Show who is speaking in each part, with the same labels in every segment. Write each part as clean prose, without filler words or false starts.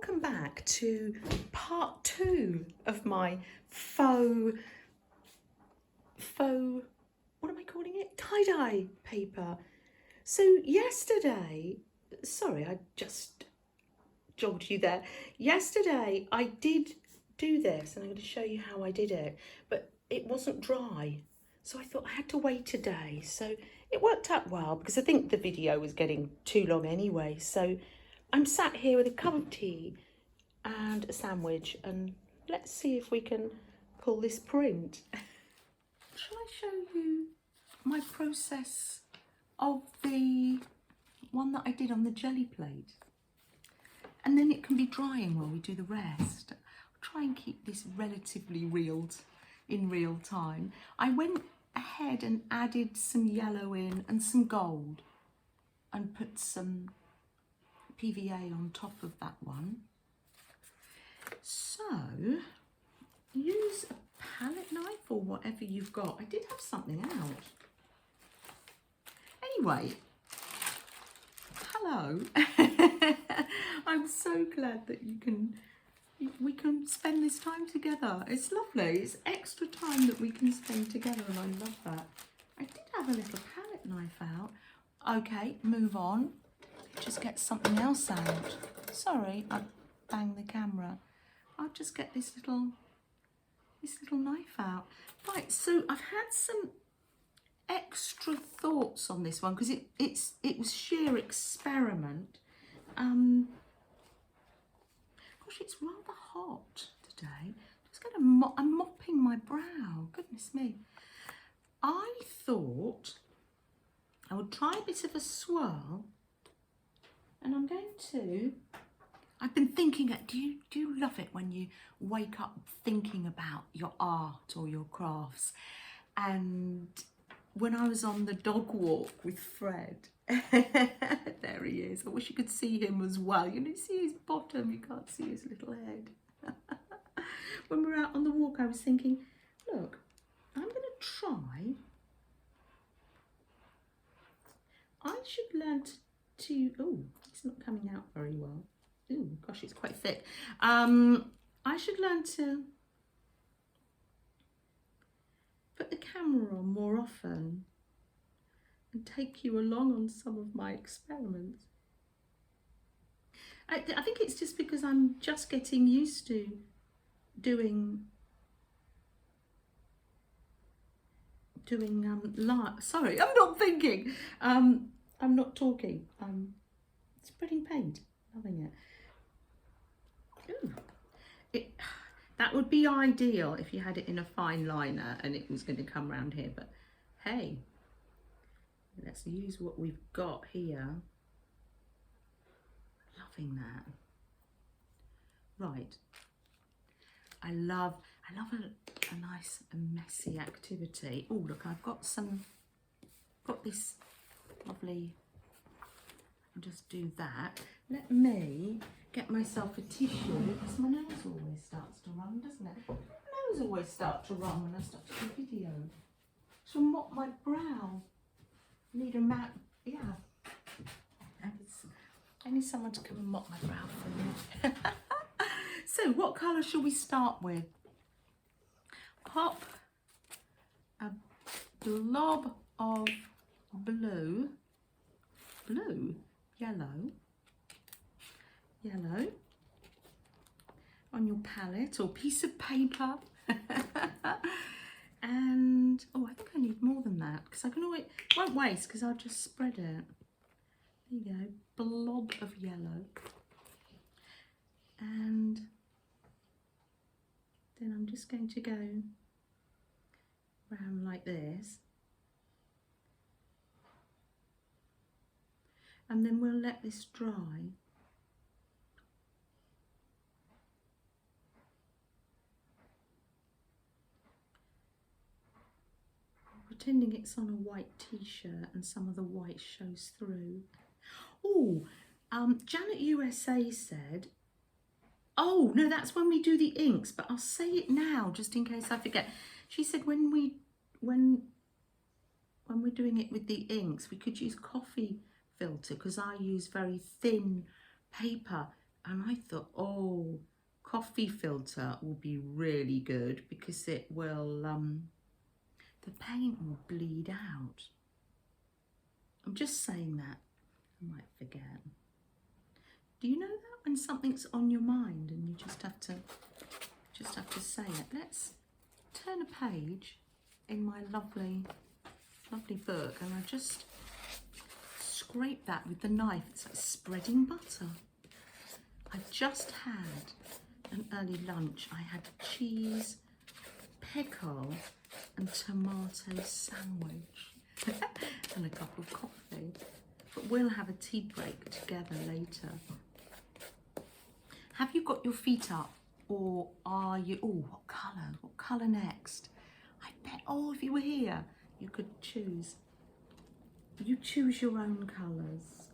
Speaker 1: welcome back to part 2 of my faux, what am I calling it? Tie-dye paper. So yesterday, sorry, I just jogged you there. Yesterday I did do this and I'm going to show you how I did it, but it wasn't dry. So I thought I had to wait a day. So it worked out well because I think the video was getting too long anyway. So I'm sat here with a cup of tea and a sandwich, and let's see if we can pull this print. Shall I show you my process of the one that I did on the jelly plate? And then it can be drying while we do the rest. I'll try and keep this relatively in real time. I went ahead and added some yellow in and some gold and put some PVA on top of that one. So use a palette knife or whatever you've got. I did have something out. Anyway, hello. I'm so glad that we can spend this time together. It's lovely. It's extra time that we can spend together and I love that. I did have a little palette knife out. Okay, move on. Just get something else out. Sorry, I banged the camera. I'll just get this little knife out. Right, so I've had some extra thoughts on this one because it was sheer experiment. Gosh, it's rather hot today. I'm mopping my brow. Goodness me. I thought I would try a bit of a swirl. And I'm going to, I've been thinking, do you love it when you wake up thinking about your art or your crafts? And when I was on the dog walk with Fred, there he is. I wish you could see him as well. You can see his bottom, you can't see his little head. When we were out on the walk, I was thinking, look, I'm going to try. I should learn oh, it's not coming out very well. Oh gosh, it's quite thick. I should learn to put the camera on more often and take you along on some of my experiments. I think it's just because I'm just getting used to doing live. Sorry, I'm not thinking. I'm not talking. I'm spreading paint. Loving it. Ooh. That would be ideal if you had it in a fine liner and it was going to come around here. But hey, let's use what we've got here. Loving that. Right. I love a nice messy activity. Oh look, I've got this lovely. I'll just do that. Let me get myself a tissue because my nose always starts to run, doesn't it? My nose always starts to run when I start to do video. So mop my brow. Need a mat. Yeah. I need someone to come and mop my brow for me. So what colour shall we start with? Pop a blob of blue, yellow on your palette or piece of paper. And oh, I think I need more than that because I can always, won't waste because I'll just spread it. There you go, blob of yellow. And then I'm just going to go round like this. And then we'll let this dry. Pretending it's on a white t-shirt and some of the white shows through. Oh, Janet USA said, oh no, that's when we do the inks, but I'll say it now just in case I forget. She said when we're doing it with the inks, we could use coffee filter because I use very thin paper And I thought, oh, coffee filter will be really good because it will, the paint will bleed out. I'm just saying that. I might forget. Do you know that when something's on your mind and you just have to say it? Let's turn a page in my lovely book, and I just scrape that with the knife. It's like spreading butter. I just had an early lunch. I had cheese, pickle and tomato sandwich and a cup of coffee. But we'll have a tea break together later. Have you got your feet up, or are you, oh, what colour? What colour next? I bet, oh, if you were here, you could choose. You choose your own colours.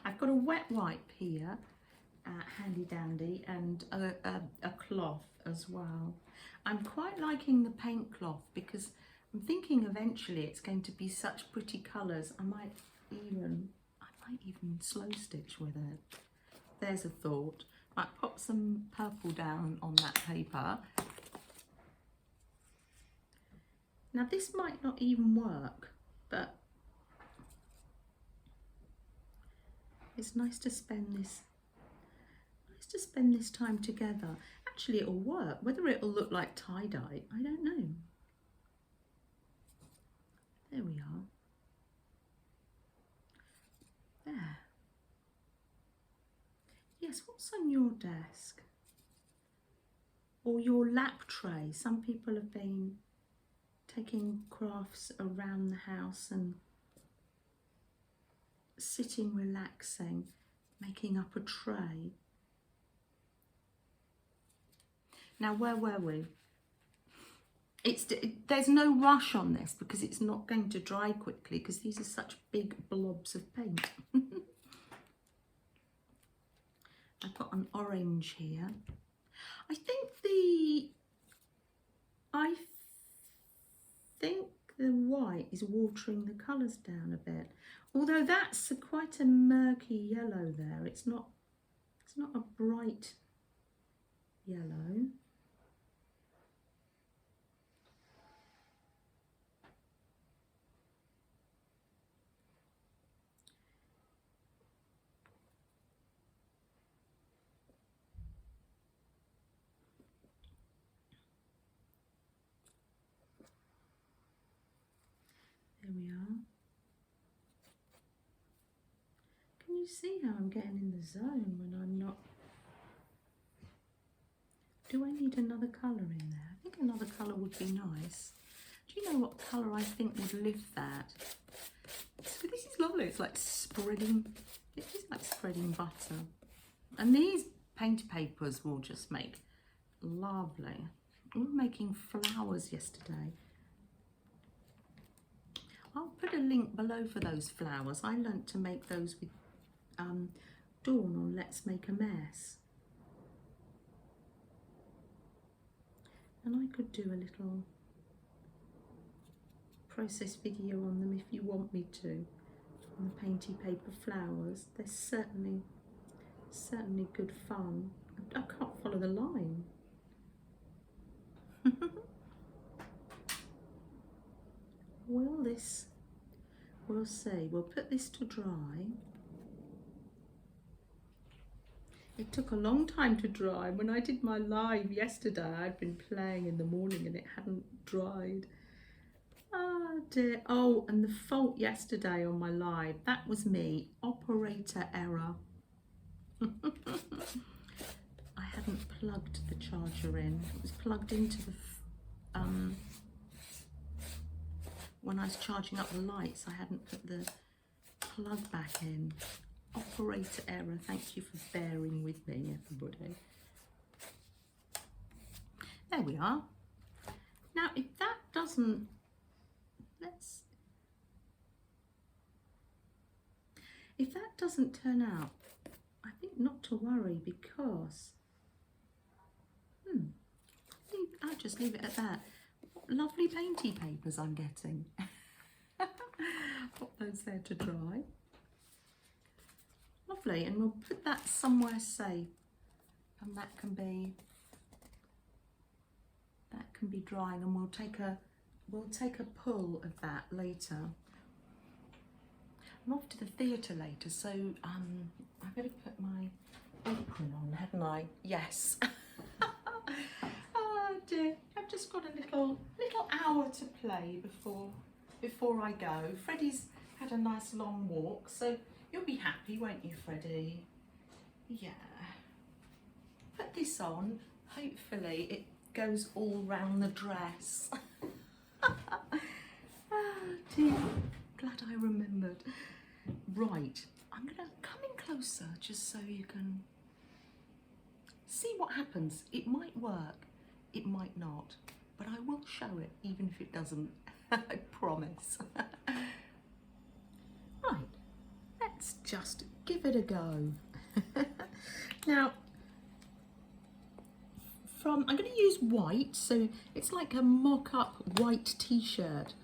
Speaker 1: I've got a wet wipe here, handy dandy, and a cloth as well. I'm quite liking the paint cloth because I'm thinking eventually it's going to be such pretty colours. I might even slow stitch with it. There's a thought. Might pop some purple down on that paper. Now this might not even work, but it's nice to spend this time together. Actually, it'll work. Whether it'll look like tie-dye, I don't know. There we are. There. Yes, what's on your desk? Or your lap tray? Some people have been taking crafts around the house and sitting, relaxing, making up a tray. Now, where were we? There's no rush on this because it's not going to dry quickly because these are such big blobs of paint. I've got an orange here. I think the white is watering the colours down a bit. Although that's quite a murky yellow there. It's not a bright yellow. There we are. Can you see how I'm getting in the zone when I'm not? Do I need another colour in there? I think another colour would be nice. Do you know what colour I think would lift that? So this is lovely. It's like spreading, it is like spreading butter. And these paint papers will just make lovely. We were making flowers yesterday. I'll put a link below for those flowers. I learnt to make those with Dawn on Let's Make a Mess. And I could do a little process video on them if you want me to. On the painty paper flowers. They're certainly good fun. I can't follow the line. Will this, we'll see. We'll put this to dry. It took a long time to dry. When I did my live yesterday, I'd been playing in the morning and it hadn't dried. Oh dear. Oh, and the fault yesterday on my live, that was me. Operator error. I hadn't plugged the charger in. It was plugged into the when I was charging up the lights, I hadn't put the plug back in. Operator error. Thank you for bearing with me, everybody. There we are. Now, if that doesn't, if that doesn't turn out, I think not to worry because I'll just leave it at that. What lovely painty papers I'm getting. Put those there to dry. Lovely, and we'll put that somewhere safe, and that can be drying, and we'll take a pull of that later. I'm off to the theatre later, so I better put my apron on, haven't I? Yes. Oh dear, I've just got a little hour to play before I go. Freddie's had a nice long walk, so you'll be happy, won't you, Freddie? Yeah. Put this on. Hopefully it goes all round the dress. Oh dear, glad I remembered. Right, I'm gonna come in closer just so you can see what happens. It might work, it might not, but I will show it even if it doesn't. I promise. Right, let's just give it a go. Now, I'm going to use white, so it's like a mock-up white t-shirt.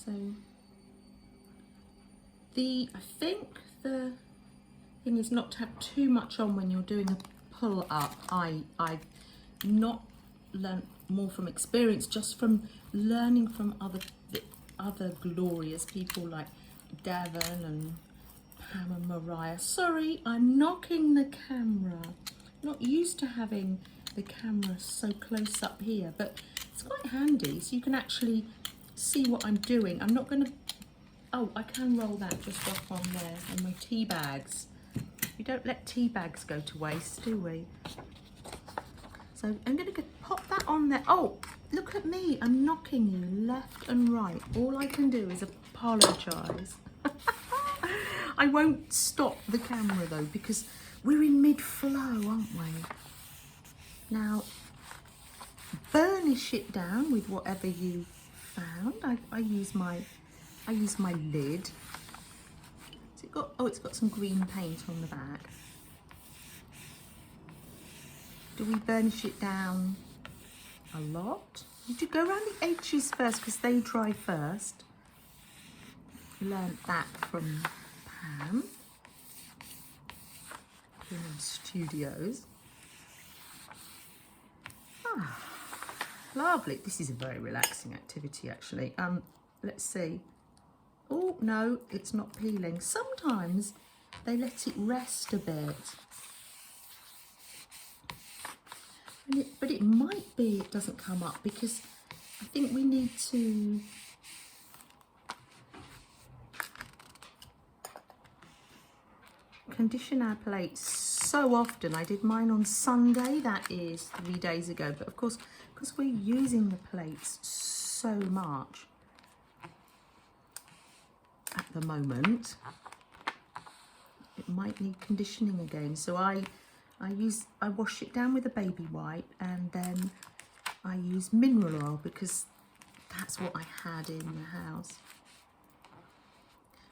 Speaker 1: So I think the thing is not to have too much on when you're doing a pull up. I've not learnt more from experience, just from learning from other glorious people like Davin and Pam and Mariah. Sorry, I'm knocking the camera. Not used to having the camera so close up here, but it's quite handy so you can actually see what I'm doing. I'm not going to, oh, I can roll that just off on there, on my tea bags. We don't let tea bags go to waste, do we? So I'm going to pop that on there. Oh, look at me, I'm knocking you left and right. All I can do is apologise. I won't stop the camera though, because we're in mid-flow, aren't we? Now, burnish it down with whatever you found. I use my lid. It's got some green paint on the back. Do we burnish it down a lot? You do go around the edges first because they dry first. Learned that from Pam. Studios. Ah, lovely. This is a very relaxing activity actually. Let's see. Oh no, it's not peeling. Sometimes they let it rest a bit. But it might be it doesn't come up because I think we need to condition our plates so often. I did mine on Sunday, that is 3 days ago, but of course because we're using the plates so much at the moment, it might need conditioning again. So I wash it down with a baby wipe, and then I use mineral oil because that's what I had in the house.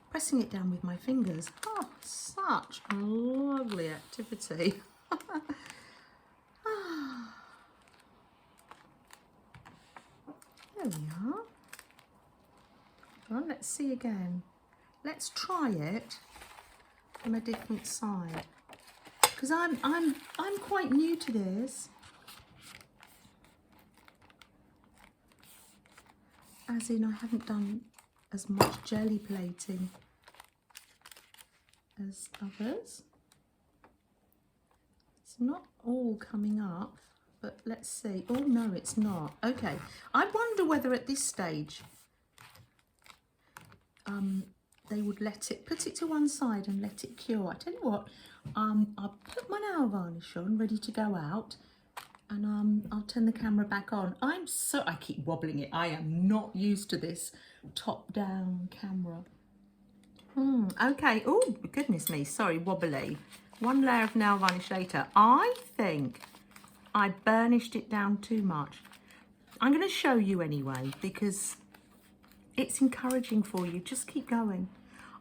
Speaker 1: Pressing it down with my fingers. Oh, such a lovely activity. There we are. Well, let's see again. Let's try it from a different side, because I'm quite new to this. As in, I haven't done as much jelly plating as others. It's not all coming up, but let's see. Oh no, it's not. Okay, I wonder whether at this stage they would put it to one side and let it cure. I tell you what, I'll put my nail varnish on, ready to go out, and I'll turn the camera back on. I keep wobbling it. I am not used to this top-down camera. Okay. Oh, goodness me. Sorry, wobbly. One layer of nail varnish later. I think I burnished it down too much. I'm going to show you anyway, because it's encouraging for you. Just keep going.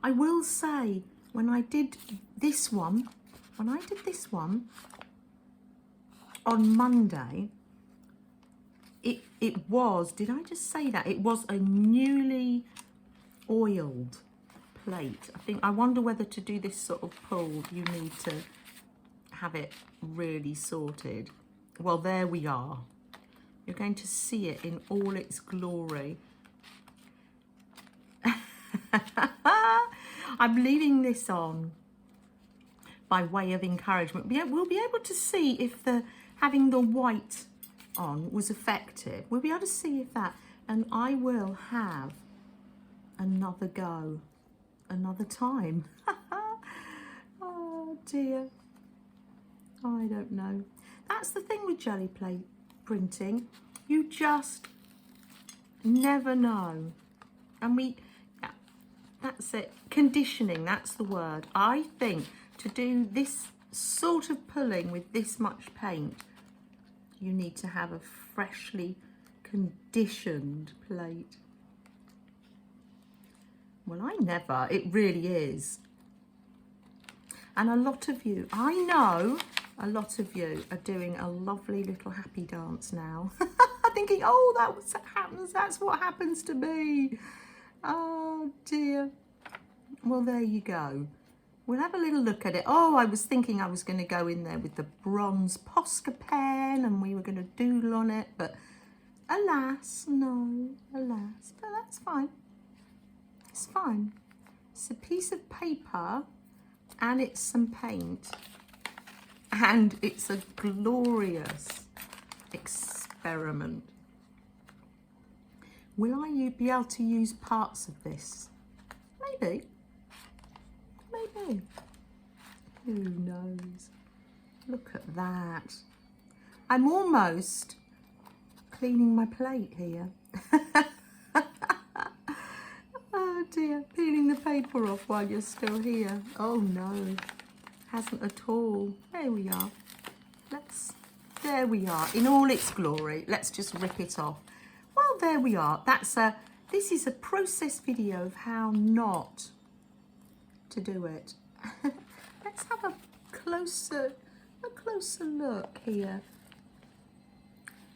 Speaker 1: I will say, when I did this one on Monday, it was, did I just say that? It was a newly oiled plate. I wonder whether to do this sort of pull, you need to have it really sorted. Well, there we are. You're going to see it in all its glory. I'm leaving this on by way of encouragement. We'll be able to see if having the white on was effective. We'll be able to see if that, and I will have another go, another time. Oh dear, I don't know. That's the thing with jelly plate printing, you just never know. And that's it, conditioning, that's the word. I think to do this sort of pulling with this much paint, you need to have a freshly conditioned plate. Well, I never, it really is. And a lot of you, I know a lot of you are doing a lovely little happy dance now. Thinking, oh, that's what happens to me. Oh dear. Well, there you go. We'll have a little look at it. Oh, I was thinking I was going to go in there with the bronze Posca pen and we were going to doodle on it, but alas, no, alas. But that's fine. It's fine. It's a piece of paper and it's some paint. And it's a glorious experiment. Will I be able to use parts of this? Maybe. Maybe. Who knows? Look at that. I'm almost cleaning my plate here. Oh dear, peeling the paper off while you're still here. Oh no, hasn't at all. There we are. There we are, in all its glory. Let's just rip it off. Well, there we are. This is a process video of how not to do it. Let's have a closer look here.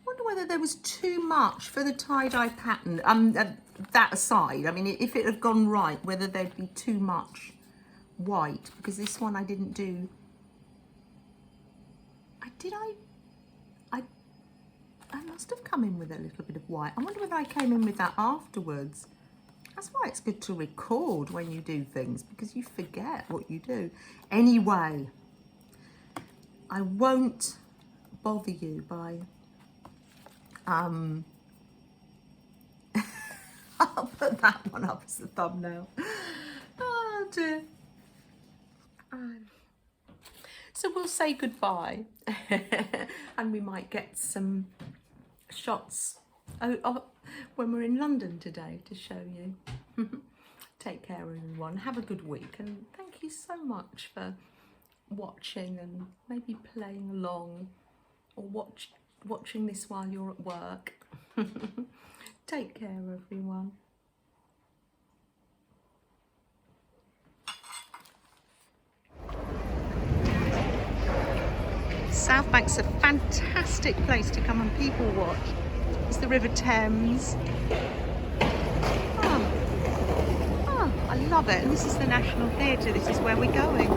Speaker 1: Wonder whether there was too much for the tie-dye pattern. That aside, I mean, if it had gone right, whether there'd be too much white, because this one I didn't do. I must have come in with a little bit of white. I wonder whether I came in with that afterwards. That's why it's good to record when you do things, because you forget what you do. Anyway, I won't bother you by I'll put that one up as the thumbnail. Oh dear. So we'll say goodbye and we might get some shots when we're in London today to show you. Take care everyone, have a good week, and thank you so much for watching and maybe playing along or watching this while you're at work. Take care everyone. South Bank's a fantastic place to come and people watch. It's the River Thames. Oh, I love it. And this is the National Theatre. This is where we're going.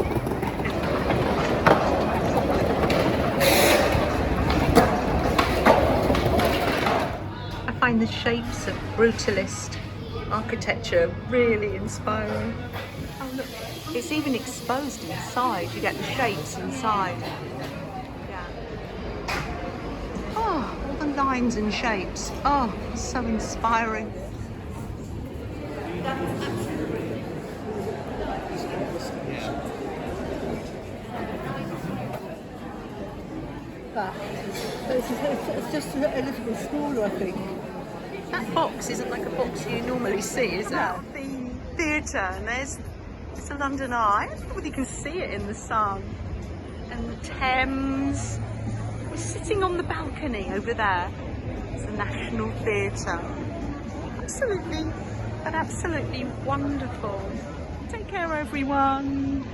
Speaker 1: I find the shapes of brutalist architecture really inspiring. Oh look, it's even exposed inside. You get the shapes inside. The lines and shapes. Oh, so inspiring.
Speaker 2: But it's just a little bit smaller, I think.
Speaker 1: That box isn't like a box you normally see, is it? No. The theatre, and there's the London Eye. I don't know whether you can see it in the sun. And the Thames. We're sitting on the balcony over there. It's the National Theatre. Absolutely wonderful. Take care, everyone.